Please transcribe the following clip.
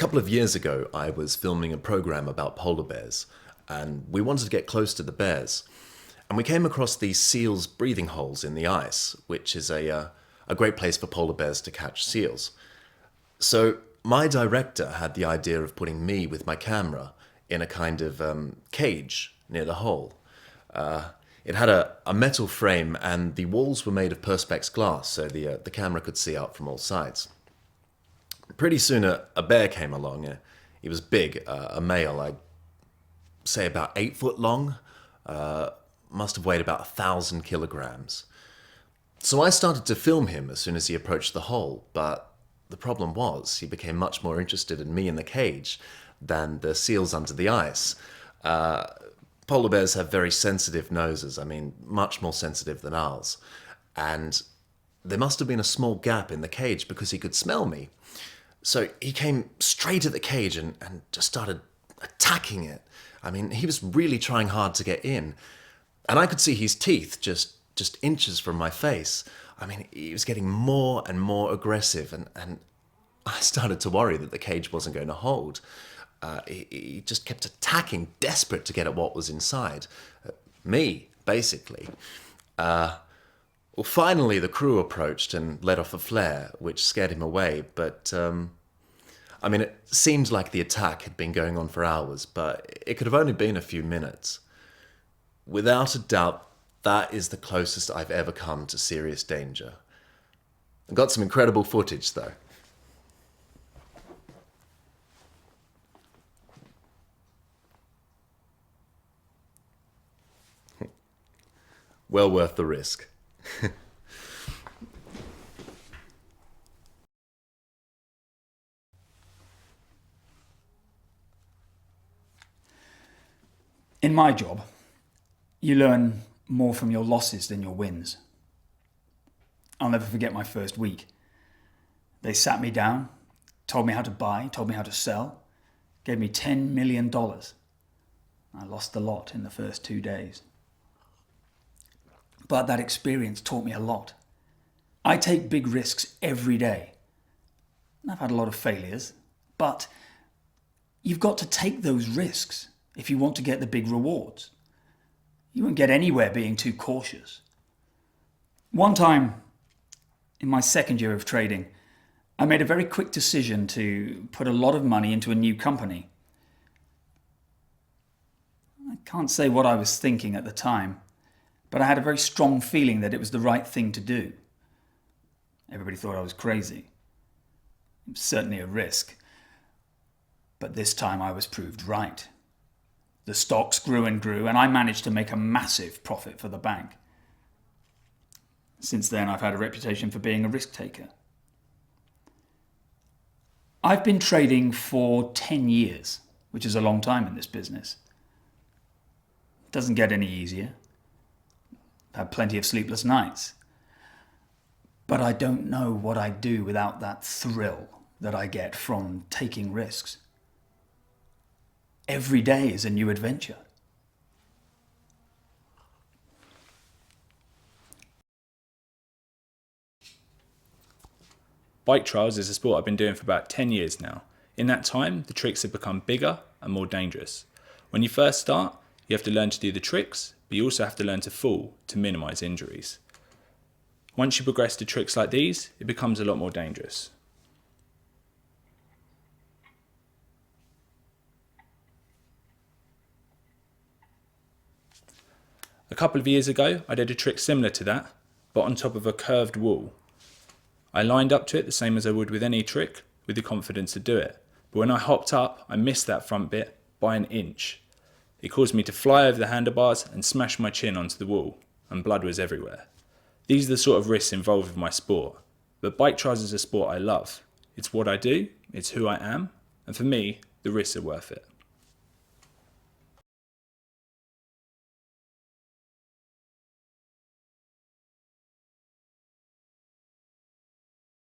A couple of years ago, I was filming a program about polar bears, and we wanted to get close to the bears. And we came across these seals' breathing holes in the ice, which is a great place for polar bears to catch seals. So my director had the idea of putting me with my camera in a kind of cage near the hole. It had a metal frame, and the walls were made of perspex glass, so the camera could see out from all sides. Pretty soon a bear came along. He was big, a male, I'd say about 8 foot long, must have weighed about 1,000 kilograms. So I started to film him as soon as he approached the hole, but the problem was he became much more interested in me in the cage than the seals under the ice. Polar bears have very sensitive noses, much more sensitive than ours. And there must have been a small gap in the cage because he could smell me. So he came straight at the cage and just started attacking it. He was really trying hard to get in. And I could see his teeth just inches from my face. He was getting more and more aggressive, and I started to worry that the cage wasn't going to hold. He just kept attacking, desperate to get at what was inside. Me, basically. Well, finally the crew approached and let off a flare, which scared him away, but it seemed like the attack had been going on for hours, but it could have only been a few minutes. Without a doubt, that is the closest I've ever come to serious danger. I got some incredible footage, though. Well worth the risk. In my job, you learn more from your losses than your wins. I'll never forget my first week. They sat me down, told me how to buy, told me how to sell, gave me $10 million. I lost a lot in the first 2 days. But that experience taught me a lot. I take big risks every day. I've had a lot of failures, but you've got to take those risks if you want to get the big rewards. You won't get anywhere being too cautious. One time, in my second year of trading, I made a very quick decision to put a lot of money into a new company. I can't say what I was thinking at the time, but I had a very strong feeling that it was the right thing to do. Everybody thought I was crazy. It was certainly a risk. But this time I was proved right. The stocks grew and grew, and I managed to make a massive profit for the bank. Since then, I've had a reputation for being a risk taker. I've been trading for 10 years, which is a long time in this business. It doesn't get any easier. I've had plenty of sleepless nights. But I don't know what I'd do without that thrill that I get from taking risks. Every day is a new adventure. Bike trials is a sport I've been doing for about 10 years now. In that time, the tricks have become bigger and more dangerous. When you first start, you have to learn to do the tricks, but you also have to learn to fall to minimise injuries. Once you progress to tricks like these, it becomes a lot more dangerous. A couple of years ago, I did a trick similar to that, but on top of a curved wall. I lined up to it the same as I would with any trick, with the confidence to do it. But when I hopped up, I missed that front bit by an inch. It caused me to fly over the handlebars and smash my chin onto the wall, and blood was everywhere. These are the sort of risks involved with my sport. But bike trials is a sport I love. It's what I do, it's who I am, and for me, the risks are worth it.